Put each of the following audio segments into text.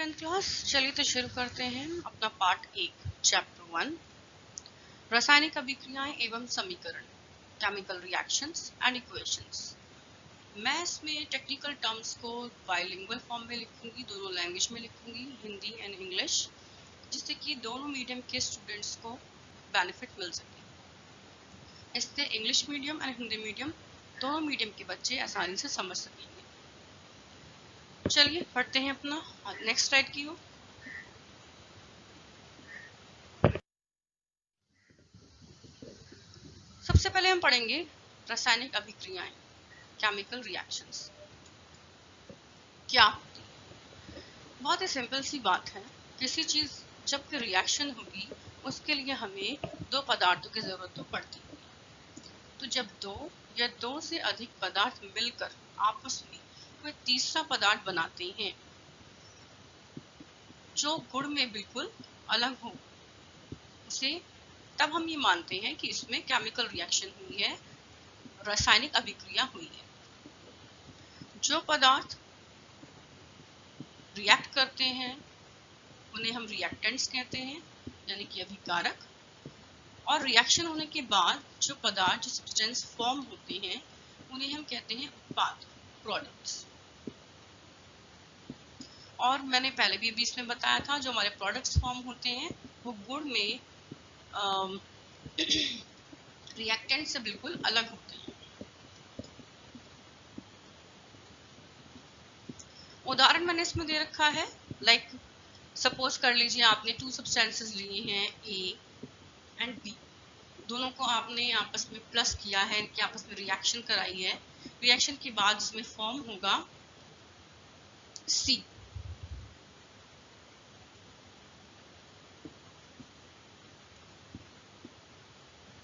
10th class. चलिए तो शुरू करते हैं अपना पार्ट 1 चैप्टर 1 रासायनिक अभिक्रियाएं एवं समीकरण, केमिकल रिएक्शंस एंड इक्वेशंस। मैं इसमें टेक्निकल टर्म्स को बाइलिंगुअल फॉर्म में लिखूंगी, दोनों लैंग्वेज में लिखूंगी, हिंदी एंड इंग्लिश, जिससे कि दोनों मीडियम के स्टूडेंट्स को बेनिफिट मिल सके। इससे English medium and Hindi medium दोनों मीडियम के बच्चे आसानी से समझ सकेंगे। चलिए पढ़ते हैं अपना नेक्स्ट स्लाइड की ओर। सबसे पहले हम पढ़ेंगे रासायनिक अभिक्रियाएं, केमिकल रिएक्शंस क्या होती है। बहुत ही सिंपल सी बात है, किसी चीज जब कि रिएक्शन होगी उसके लिए हमें दो पदार्थों की जरूरत तो पड़ती है। तो जब दो या दो से अधिक पदार्थ मिलकर आपस में कोई तीसरा पदार्थ बनाते हैं जो गुण में बिल्कुल अलग हो, उसे तब हम ये मानते हैं कि इसमें केमिकल रिएक्शन हुई है, रासायनिक अभिक्रिया हुई है। जो पदार्थ रिएक्ट करते हैं उन्हें हम रिएक्टेंट्स कहते हैं, यानी कि अभिकारक। और रिएक्शन होने के बाद जो पदार्थ, जो सब्सटेंस फॉर्म होते हैं उन्हें हम कहते हैं उत्पाद, प्रोडक्ट्स। और मैंने पहले भी इसमें बताया था, जो हमारे प्रोडक्ट्स फॉर्म होते हैं वो गुण में रिएक्टेंट से बिल्कुल अलग होते हैं। उदाहरण मैंने इसमें दे रखा है, लाइक सपोज कर लीजिए आपने टू सब्सटेंसेस लिए हैं ए एंड बी, दोनों को आपने आपस में प्लस किया है, कि आपस में रिएक्शन कराई है। रिएक्शन के बाद इसमें फॉर्म होगा सी।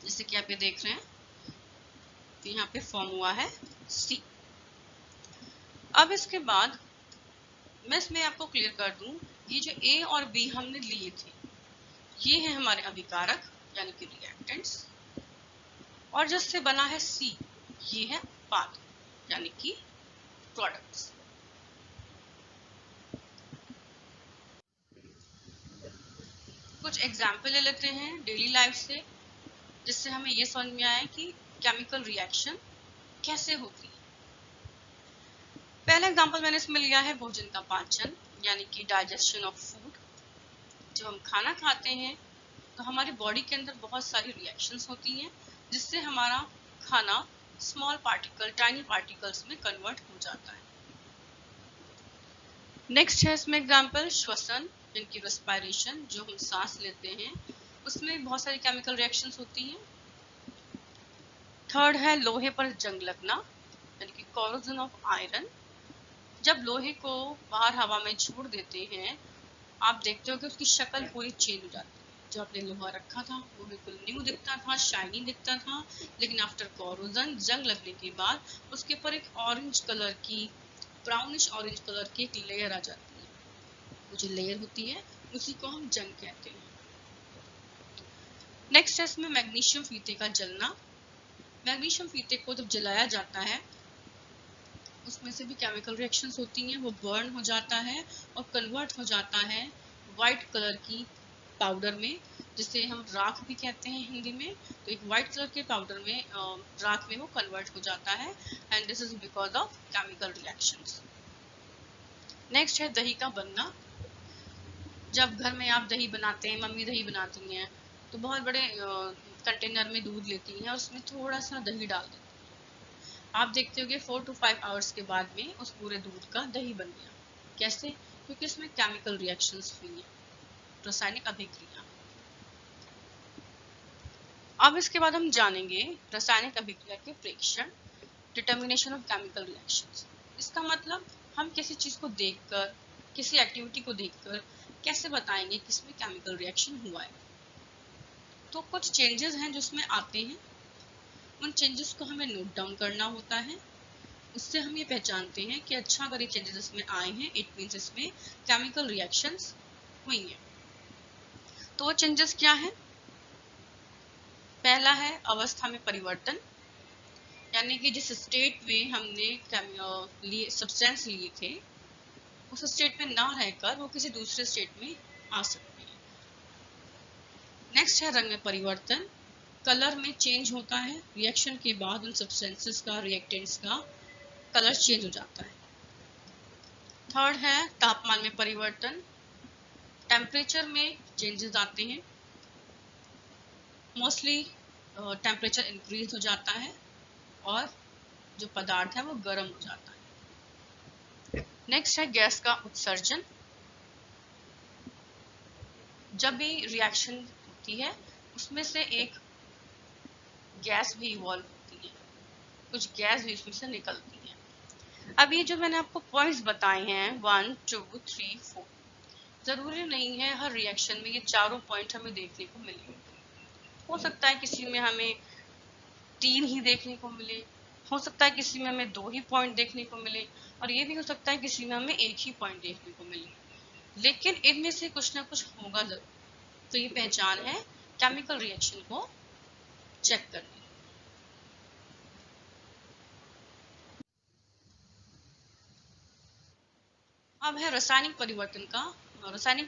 जैसे कि आप ये देख रहे हैं, तो यहाँ पे फॉर्म हुआ है सी। अब इसके बाद मैं इसमें आपको क्लियर कर दूं, ये जो ए और बी हमने लिए थे ये है हमारे अभिकारक यानी कि रिएक्टेंट्स, और जिससे बना है सी ये है उत्पाद यानी कि प्रोडक्ट्स। कुछ एग्जाम्पल ले लेते हैं डेली लाइफ से, जिससे हमें ये समझ में आए कि केमिकल रिएक्शन कैसे होती है। पहला एग्जाम्पल मैंने इसमें लिया है भोजन का पाचन, यानी कि डाइजेशन ऑफ फूड। जब हम खाना खाते हैं तो हमारी बॉडी के अंदर बहुत सारी रिएक्शंस होती हैं, जिससे हमारा खाना स्मॉल पार्टिकल, टाइनी पार्टिकल्स में कन्वर्ट हो जाता है। नेक्स्ट है इसमें एग्जाम्पल श्वसन, यानी कि रेस्पिरेशन, जो हम सांस लेते हैं उसमें बहुत सारी केमिकल रिएक्शंस होती हैं। थर्ड है लोहे पर जंग लगना, यानी कि कोरोजन ऑफ आयरन। जब लोहे को बाहर हवा में छोड़ देते हैं, आप देखते हो कि उसकी शक्ल पूरी चेंज हो जाती है। जो आपने लोहा रखा था वो बिल्कुल न्यू दिखता था, शाइनी दिखता था, लेकिन आफ्टर कोरोजन, जंग लगने के बाद उसके ऊपर एक ऑरेंज कलर की, ब्राउनिश ऑरेंज कलर की एक लेयर आ जाती है। वो जो लेयर होती है उसी को हम जंग कहते हैं। नेक्स्ट है इसमें मैग्नीशियम फीते का जलना। मैग्नीशियम फीते को जब जलाया जाता है उसमें से भी केमिकल रिएक्शंस होती हैं, वो बर्न हो जाता है और कन्वर्ट हो जाता है वाइट कलर की पाउडर में, जिसे हम राख भी कहते हैं हिंदी में। तो एक वाइट कलर के पाउडर में, राख में वो कन्वर्ट हो जाता है, and this is because of chemical reactions. Next है दही का बनना। जब घर में आप दही बनाते हैं, मम्मी दही बनाती हैं, तो बहुत बड़े कंटेनर में दूध लेती हैं और उसमें थोड़ा सा दही डाल देती हैं। आप देखते होंगे 4 to 5 आवर्स के बाद में उस पूरे दूध का दही बन गया। कैसे? क्योंकि इसमें केमिकल रिएक्शंस हुई है, रासायनिक अभिक्रिया। अब इसके बाद हम जानेंगे रासायनिक अभिक्रिया के प्रेक्षण, डिटर्मिनेशन ऑफ केमिकल रिएक्शंस। इसका मतलब हम किसी चीज को देखकर, किसी एक्टिविटी को देखकर कैसे बताएंगे कि इसमें केमिकल रिएक्शन हुआ है। तो कुछ चेंजेस हैं जो इसमें आते हैं, उन चेंजेस को हमें नोट डाउन करना होता है। उससे हम ये पहचानते हैं कि अच्छा, अगर ये चेंजेस इसमें आए हैं इट मींस इसमें केमिकल रिएक्शंस हुई हैं। तो वो चेंजेस क्या है? पहला है अवस्था में परिवर्तन, यानी कि जिस स्टेट में हमने सब्सटेंस लिए थे उस स्टेट में ना रहकर वो किसी दूसरे स्टेट में आ सकती है। नेक्स्ट है रंग में परिवर्तन। कलर में चेंज होता है, रिएक्शन के बाद उन सब्सटेंसेस का, रिएक्टेंट्स का कलर चेंज हो जाता है। थर्ड है तापमान में परिवर्तन। टेम्परेचर में चेंजेस आते हैं, मोस्टली टेम्परेचर इंक्रीज हो जाता है और जो पदार्थ है वो गर्म हो जाता है। नेक्स्ट है गैस का उत्सर्जन। जब भी रिएक्शन होती है उसमें से एक गैस भी इवॉल्व होती है, कुछ गैस भी उसमें से निकलती है। अब ये जो मैंने आपको पॉइंट्स बताए हैं 1 2 3 4, जरूरी नहीं है हर रिएक्शन में ये चारों पॉइंट हमें देखने को मिले। हो सकता है किसी में हमें 3 ही देखने को मिले, हो सकता है किसी में हमें 2 ही पॉइंट देखने को मिले, और ये भी हो सकता है किसी में हमें 1 ही पॉइंट देखने को मिले, लेकिन इनमें से कुछ ना कुछ होगा जरूर। तो ये पहचान है केमिकल रिएक्शन को चेक करने। अब है रासायनिक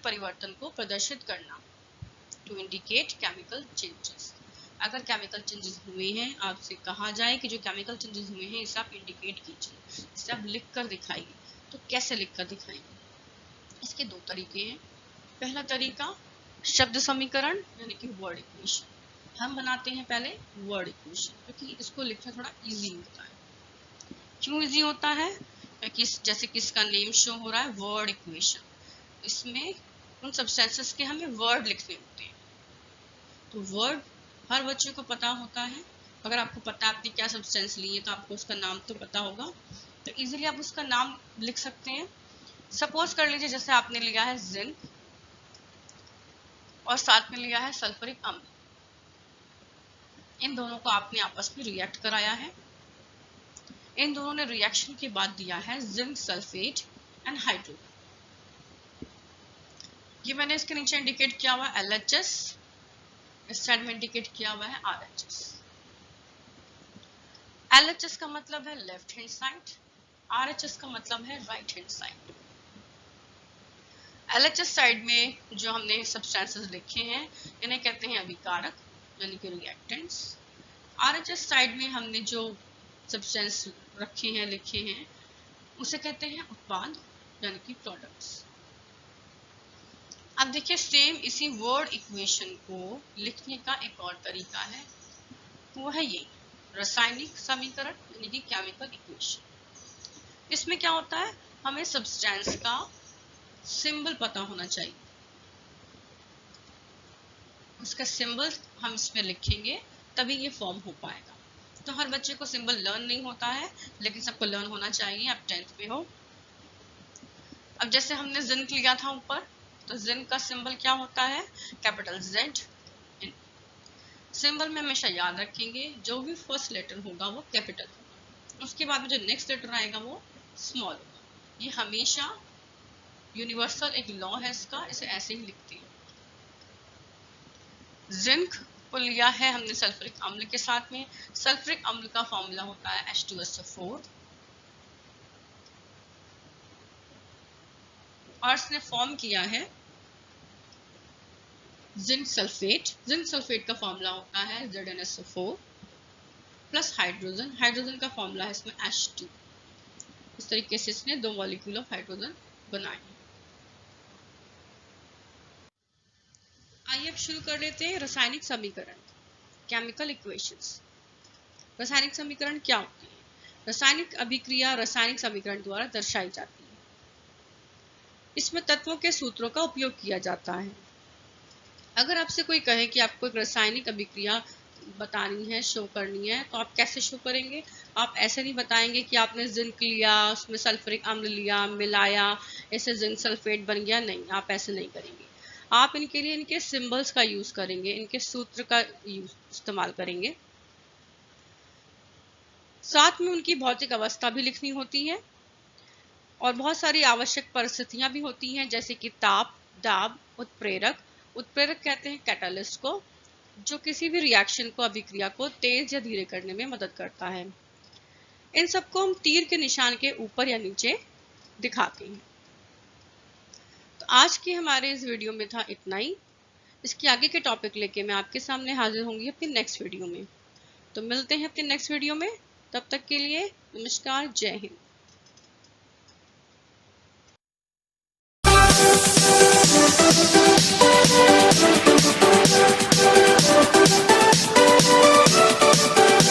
परिवर्तन को प्रदर्शित करना, टू इंडिकेट केमिकल चेंजेस। अगर केमिकल चेंजेस हुए हैं, आपसे कहा जाए कि जो केमिकल चेंजेस हुए हैं इसे आप इंडिकेट कीजिए, इसे आप लिख कर दिखाइए। तो कैसे लिख कर दिखाएंगे? इसके दो तरीके हैं। पहला तरीका शब्द समीकरण यानी कि वर्ड इक्वेशन। हम बनाते हैं पहले वर्ड इक्वेशन, क्योंकि इसको लिखना थोड़ा इजी होता है। क्यों इजी होता है? क्योंकि जैसे कि इसका नेम शो हो रहा है वर्ड इक्वेशन, इसमें उन सब्सटेंसेस के हमें वर्ड लिखने होते हैं। तो वर्ड हर बच्चे को पता होता है। अगर आपको पता है आपने क्या सब्सटेंस ली है तो आपको उसका नाम तो पता होगा, तो इजीली आप उसका नाम लिख सकते हैं। सपोज कर लीजिए जैसे आपने लिया है जिंक और साथ में लिया है सल्फ्यूरिक अम्ल। इन दोनों को आपने आपस में रिएक्ट कराया है। इन दोनों ने रिएक्शन के बाद दिया है जिंक सल्फेट एंड हाइड्रोजन। ये मैंने इसके नीचे इंडिकेट किया हुआ है LHS, इस साइड में इंडिकेट किया हुआ है RHS। LHS का मतलब है लेफ्ट हैंड साइड, RHS का मतलब है right hand side. LHS side में जो हमने सब्सटेंसेस लिखे हैं इन्हें कहते हैं अभिकारक यानी कि रिएक्टेंट्स। RHS साइड में हमने जो सब्सटेंस रखे हैं, लिखे हैं, उसे कहते हैं उत्पाद यानी कि प्रोडक्ट्स। अब देखिए सेम इसी वर्ड इक्वेशन को लिखने का एक और तरीका है, वो है ये रासायनिक समीकरण यानी कि केमिकल इक्वेशन। इसमें क्या होता है, हमें सब्सटेंस का सिंबल पता होना चाहिए, उसका सिंबल हम इसमें लिखेंगे तभी ये फॉर्म हो पाएगा। तो हर बच्चे को सिंबल लर्न नहीं होता है, लेकिन सबको लर्न होना चाहिए। आप 10th में हो। अब जैसे हमने जिंक लिया था ऊपर, तो जिंक का सिंबल क्या होता है, कैपिटल Z। सिंबल में हमेशा याद रखेंगे जो भी फर्स्ट लेटर होगा वो कैपिटल होगा, उसके बाद में जो नेक्स्ट लेटर आएगा वो स्मॉल होगा। ये हमेशा यूनिवर्सल एक लॉ है इसका, इसे ऐसे ही लिखते हैं। जिंक को लिया है हमने सल्फ्यूरिक अम्ल के साथ में। सल्फ्यूरिक अम्ल का फॉर्मूला होता है H2SO4 और इसने फॉर्म किया है जिंक सल्फेट। जिंक सल्फेट का फॉर्मूला होता है ZnSO4 प्लस हाइड्रोजन। हाइड्रोजन का फॉर्मूला है इसमें H2। इस तरीके से इसने 2 मॉलिक्यूल ऑफ हाइड्रोजन बनाए। आइए अब शुरू कर लेते हैं रासायनिक समीकरण, केमिकल इक्वेशंस। रासायनिक समीकरण क्या होती है? रासायनिक अभिक्रिया रासायनिक समीकरण द्वारा दर्शाई जाती है। इसमें तत्वों के सूत्रों का उपयोग किया जाता है। अगर आपसे कोई कहे कि आपको एक रासायनिक अभिक्रिया बतानी है, शो करनी है, तो आप कैसे शो करेंगे? आप ऐसे नहीं बताएंगे कि आपने जिंक लिया, उसमें सल्फ्यूरिक अम्ल लिया, मिलाया, ऐसे जिंक सल्फेट बन गया। नहीं, आप ऐसे नहीं करेंगे। आप इनके लिए इनके सिंबल्स का यूज करेंगे, इनके सूत्र का इस्तेमाल करेंगे। साथ में उनकी भौतिक अवस्था भी लिखनी होती है और बहुत सारी आवश्यक परिस्थितियां भी होती हैं, जैसे कि ताप, दाब, उत्प्रेरक। उत्प्रेरक कहते हैं कैटलिस्ट को, जो किसी भी रिएक्शन को, अभिक्रिया को तेज या धीरे करने में मदद करता है। इन सबको हम तीर के निशान के ऊपर या नीचे दिखाते हैं। तो आज की हमारे इस वीडियो में था इतना ही। इसके आगे के टॉपिक लेके मैं आपके सामने हाजिर होंगी अपनी नेक्स्ट वीडियो में। तो मिलते हैं अपने नेक्स्ट वीडियो में, तब तक के लिए नमस्कार, जय हिंद।